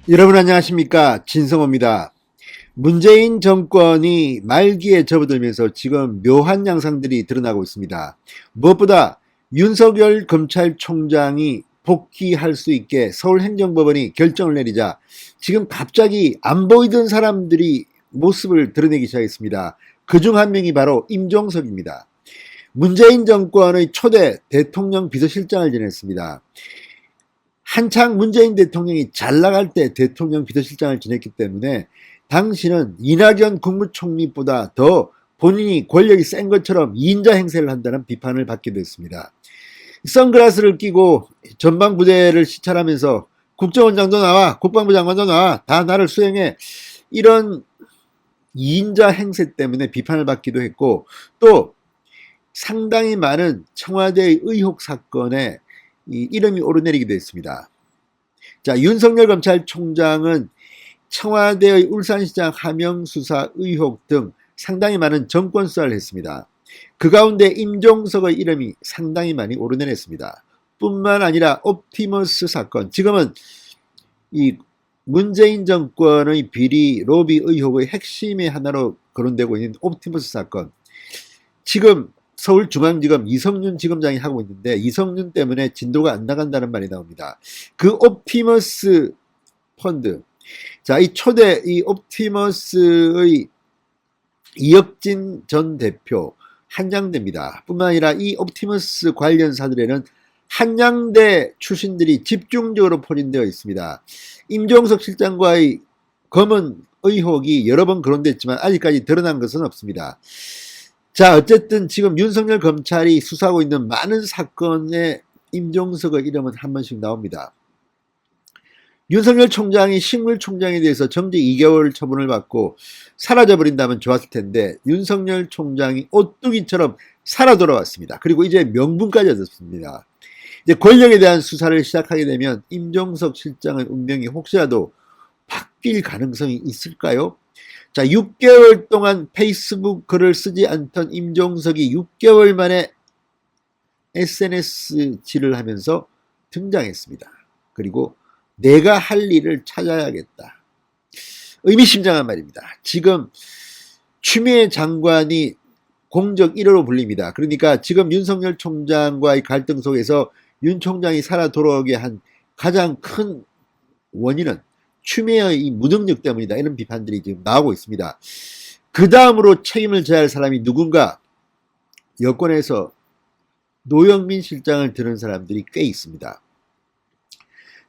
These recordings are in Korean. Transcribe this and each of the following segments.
여러분 안녕하십니까, 진성호입니다. 문재인 정권이 말기에 접어들면서 지금 묘한 양상들이 드러나고 있습니다. 무엇보다 윤석열 검찰총장이 복귀할 수 있게 서울행정법원이 결정을 내리자 지금 갑자기 안 보이던 사람들이 모습을 드러내기 시작했습니다. 그중 한 명이 바로 임종석입니다. 문재인 정권의 초대 대통령 비서실장을 지냈습니다. 한창 문재인 대통령이 잘 나갈 때 대통령 비서실장을 지냈기 때문에 당시는 이낙연 국무총리보다 더 본인이 권력이 센 것처럼 이인자 행세를 한다는 비판을 받게 됐습니다. 선글라스를 끼고 전방부대를 시찰하면서 국정원장도 나와, 국방부 장관도 나와, 다 나를 수행해, 이런 이인자 행세 때문에 비판을 받기도 했고, 또 상당히 많은 청와대의 의혹 사건에 이름이 오르내리기도 했습니다. 자, 윤석열 검찰총장은 청와대의 울산시장 하명 수사 의혹 등 상당히 많은 정권 수사를 했습니다. 그 가운데 임종석의 이름이 상당히 많이 오르내렸습니다. 뿐만 아니라 옵티머스 사건, 지금은 이 문재인 정권의 비리 로비 의혹의 핵심의 하나로 거론되고 있는 옵티머스 사건, 지금 서울중앙지검 이성윤 지검장이 하고 있는데 이성윤 때문에 진도가 안 나간다는 말이 나옵니다. 그 옵티머스 펀드, 자, 이 초대 이 옵티머스의 이혁진 전 대표 한양대입니다. 뿐만 아니라 이 옵티머스 관련사들에는 한양대 출신들이 집중적으로 포진되어 있습니다. 임종석 실장과의 검은 의혹이 여러 번 거론됐지만 아직까지 드러난 것은 없습니다. 자, 어쨌든 지금 윤석열 검찰이 수사하고 있는 많은 사건에 임종석의 이름은 한 번씩 나옵니다. 윤석열 총장이 식물총장에 대해서 정직 2개월 처분을 받고 사라져버린다면 좋았을 텐데 윤석열 총장이 오뚜기처럼 살아 돌아왔습니다. 그리고 이제 명분까지 얻었습니다. 이제 권력에 대한 수사를 시작하게 되면 임종석 실장의 운명이 혹시라도 바뀔 가능성이 있을까요? 자, 6개월 동안 페이스북 글을 쓰지 않던 임종석이 6개월 만에 SNS질을 하면서 등장했습니다. 그리고 내가 할 일을 찾아야겠다. 의미심장한 말입니다. 지금 추미애 장관이 공적 1호로 불립니다. 그러니까 지금 윤석열 총장과의 갈등 속에서 윤 총장이 살아 돌아오게 한 가장 큰 원인은 추미애의 이 무능력 때문이다, 이런 비판들이 지금 나오고 있습니다. 그 다음으로 책임을 져야 할 사람이 누군가, 여권에서 노영민 실장을 드는 사람들이 꽤 있습니다.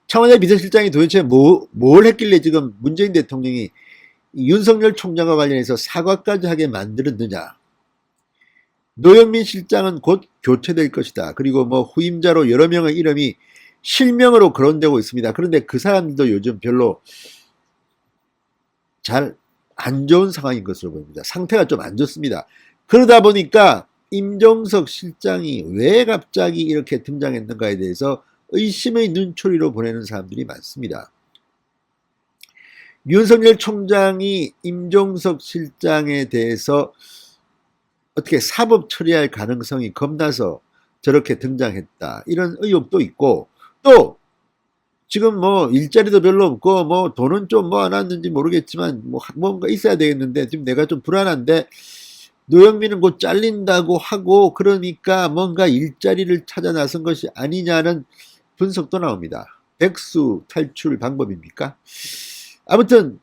청와대 비서실장이 도대체 뭘 했길래 지금 문재인 대통령이 윤석열 총장과 관련해서 사과까지 하게 만들었느냐. 노영민 실장은 곧 교체될 것이다. 그리고 뭐 후임자로 여러 명의 이름이 실명으로 거론되고 있습니다. 그런데 그 사람들도 요즘 별로 잘 안 좋은 상황인 것으로 보입니다. 상태가 좀 안 좋습니다. 그러다 보니까 임종석 실장이 왜 갑자기 이렇게 등장했는가에 대해서 의심의 눈초리로 보내는 사람들이 많습니다. 윤석열 총장이 임종석 실장에 대해서 어떻게 사법 처리할 가능성이 겁나서 저렇게 등장했다, 이런 의혹도 있고, 또 지금 뭐 일자리도 별로 없고 뭐 돈은 좀 모아놨는지 모르겠지만 뭐 뭔가 있어야 되겠는데 지금 내가 좀 불안한데 노영민은 곧 잘린다고 하고, 그러니까 뭔가 일자리를 찾아 나선 것이 아니냐는 분석도 나옵니다. 백수 탈출 방법입니까? 아무튼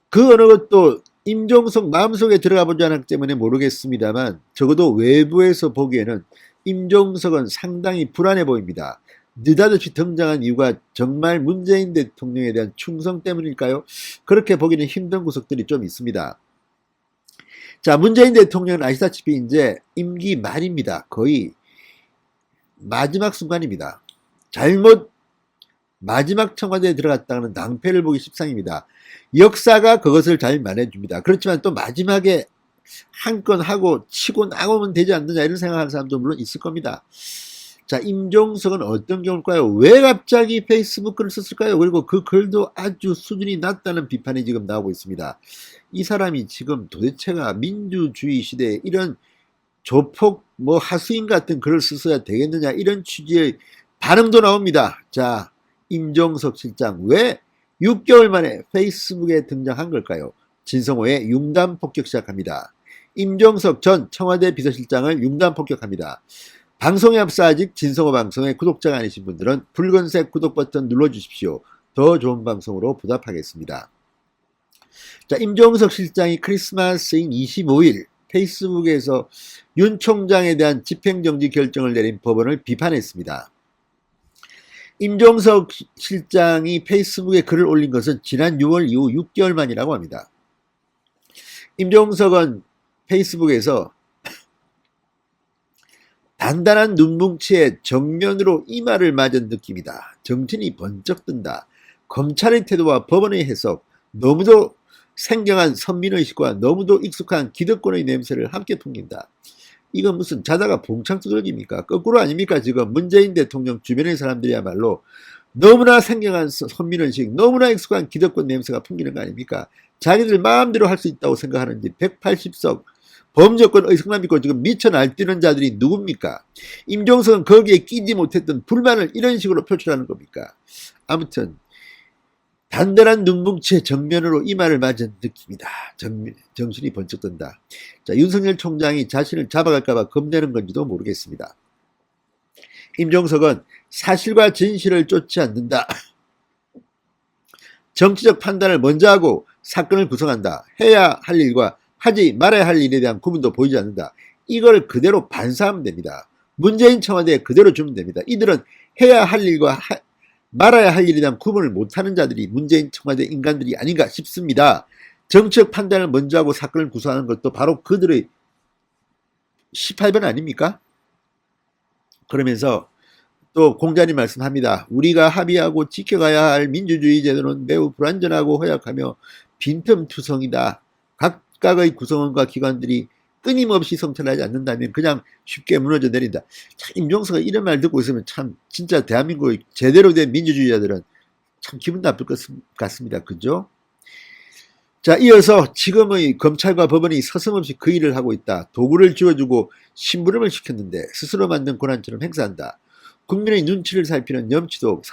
그 어느 것도 임종석 마음속에 들어가 보지 않았기 때문에 모르겠습니다만 적어도 외부에서 보기에는 임종석은 상당히 불안해 보입니다. 느닷없이 등장한 이유가 정말 문재인 대통령에 대한 충성 때문일까요? 그렇게 보기는 힘든 구석들이 좀 있습니다. 자, 문재인 대통령은 아시다시피 이제 임기 말입니다. 거의 마지막 순간입니다. 잘못 마지막 청와대에 들어갔다는 낭패를 보기 십상입니다. 역사가 그것을 잘 말해줍니다. 그렇지만 또 마지막에 한 건 하고 치고 나오면 되지 않느냐, 이런 생각하는 사람도 물론 있을 겁니다. 자, 임종석은 어떤 경우일까요? 왜 갑자기 페이스북 글을 썼을까요? 그리고 그 글도 아주 수준이 낮다는 비판이 지금 나오고 있습니다. 이 사람이 지금 도대체가 민주주의 시대에 이런 조폭 뭐 하수인 같은 글을 써야 되겠느냐, 이런 취지의 반응도 나옵니다. 자, 임종석 실장 왜 6개월 만에 페이스북에 등장한 걸까요? 진성호의 융단 폭격 시작합니다. 임종석 전 청와대 비서실장을 융단 폭격합니다. 방송에 앞서 아직 진성호 방송의 구독자가 아니신 분들은 붉은색 구독 버튼 눌러주십시오. 더 좋은 방송으로 보답하겠습니다. 자, 임종석 실장이 크리스마스인 25일 페이스북에서 윤 총장에 대한 집행정지 결정을 내린 법원을 비판했습니다. 임종석 실장이 페이스북에 글을 올린 것은 지난 6월 이후 6개월 만이라고 합니다. 임종석은 페이스북에서 단단한 눈뭉치에 정면으로 이마를 맞은 느낌이다. 정신이 번쩍 든다. 검찰의 태도와 법원의 해석, 너무도 생경한 선민의식과 너무도 익숙한 기득권의 냄새를 함께 풍긴다. 이건 무슨 자다가 봉창 두들깁니까? 거꾸로 아닙니까? 지금 문재인 대통령 주변의 사람들이야말로 너무나 생경한 선민의식, 너무나 익숙한 기득권 냄새가 풍기는 거 아닙니까? 자기들 마음대로 할 수 있다고 생각하는지 180석 범정권의 성남 믿고 지금 미쳐 날뛰는 자들이 누굽니까? 임종석은 거기에 끼지 못했던 불만을 이런 식으로 표출하는 겁니까? 아무튼 단단한 눈뭉치에 정면으로 이마를 맞은 느낌이다. 정신이 번쩍 든다. 자, 윤석열 총장이 자신을 잡아갈까봐 겁내는 건지도 모르겠습니다. 임종석은 사실과 진실을 쫓지 않는다. 정치적 판단을 먼저 하고 사건을 구성한다. 해야 할 일과 하지 말아야 할 일에 대한 구분도 보이지 않는다. 이걸 그대로 반사하면 됩니다. 문재인 청와대에 그대로 주면 됩니다. 이들은 해야 할 일과 말아야 할 일에 대한 구분을 못하는 자들이 문재인 청와대 인간들이 아닌가 싶습니다. 정치적 판단을 먼저 하고 사건을 구성하는 것도 바로 그들의 18번 아닙니까? 그러면서 또 공자님 말씀합니다. 우리가 합의하고 지켜가야 할 민주주의 제도는 매우 불완전하고 허약하며 빈틈투성이다. 각각의 구성원과 기관들이 끊임없이 성찰하지 않는다면 그냥 쉽게 무너져 내린다. 참, 임종석가 이런 말 듣고 있으면 참 진짜 대한민국의 제대로 된 민주주의자들은 참 기분 나쁠 것 같습니다. 그죠? 자, 이어서 지금의 검찰과 법원이 서슴없이 그 일을 하고 있다. 도구를 쥐어주고 심부름을 시켰는데 스스로 만든 권한처럼 행사한다. 국민의 눈치를 살피는 염치도 없고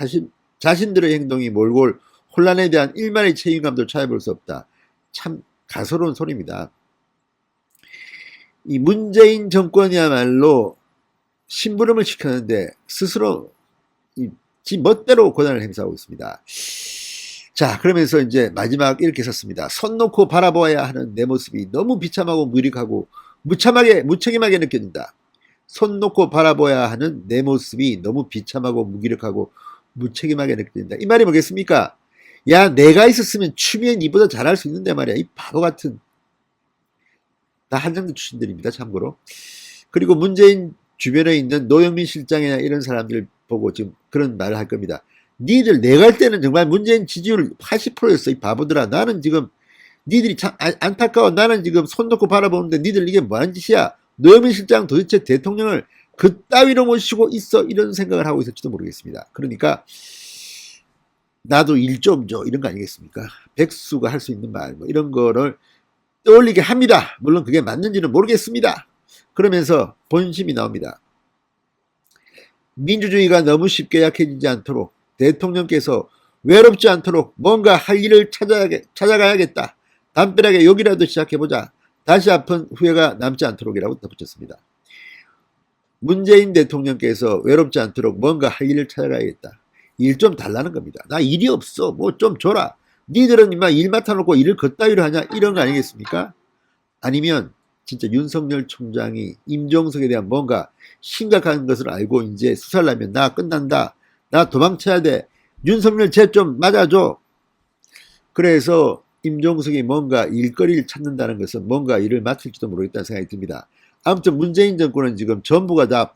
자신들의 행동이 몰골 혼란에 대한 일말의 책임감도 찾아볼 수 없다. 참 가소로운 소리입니다. 이 문재인 정권이야말로 심부름을 시켰는데 스스로 지 멋대로 권한을 행사하고 있습니다. 자, 그러면서 이제 마지막 이렇게 썼습니다. 손 놓고 바라보아야 하는 내 모습이 너무 비참하고 무력하고 무책임하게 느껴진다. 손 놓고 바라보아야 하는 내 모습이 너무 비참하고 무기력하고 무책임하게 느껴진다. 이 말이 뭐겠습니까? 야, 내가 있었으면 추미애 니보다 잘할 수 있는데 말이야. 이 바보 같은. 다 한정대 출신들입니다. 참고로. 그리고 문재인 주변에 있는 노영민 실장이나 이런 사람들 보고 지금 그런 말을 할 겁니다. 니들 내가 할 때는 정말 문재인 지지율 80%였어. 이 바보들아. 나는 지금 니들이 참 안타까워. 나는 지금 손 놓고 바라보는데 니들 이게 뭐하는 짓이야. 노영민 실장 도대체 대통령을 그따위로 모시고 있어. 이런 생각을 하고 있을지도 모르겠습니다. 그러니까 나도 일 좀 줘. 이런 거 아니겠습니까? 백수가 할 수 있는 말 뭐 이런 거를 떠올리게 합니다. 물론 그게 맞는지는 모르겠습니다. 그러면서 본심이 나옵니다. 민주주의가 너무 쉽게 약해지지 않도록 대통령께서 외롭지 않도록 뭔가 할 일을 찾아가야겠다. 담벼락에 여기라도 시작해보자. 다시 아픈 후회가 남지 않도록이라고 덧붙였습니다. 문재인 대통령께서 외롭지 않도록 뭔가 할 일을 찾아가야겠다. 일 좀 달라는 겁니다. 나 일이 없어. 뭐 좀 줘라. 니들은 인마 일 맡아놓고 일을 걷다위로 하냐? 이런 거 아니겠습니까? 아니면 진짜 윤석열 총장이 임종석에 대한 뭔가 심각한 것을 알고 이제 수사를 하면 나 끝난다. 나 도망쳐야 돼. 윤석열 쟤 좀 맞아줘. 그래서 임종석이 뭔가 일거리를 찾는다는 것은 뭔가 일을 맡을지도 모르겠다는 생각이 듭니다. 아무튼 문재인 정권은 지금 전부가 다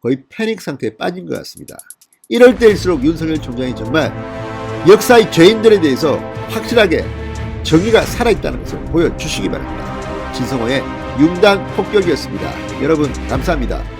거의 패닉 상태에 빠진 것 같습니다. 이럴 때일수록 윤석열 총장이 정말 역사의 죄인들에 대해서 확실하게 정의가 살아있다는 것을 보여주시기 바랍니다. 진성호의 융단 폭격이었습니다. 여러분 감사합니다.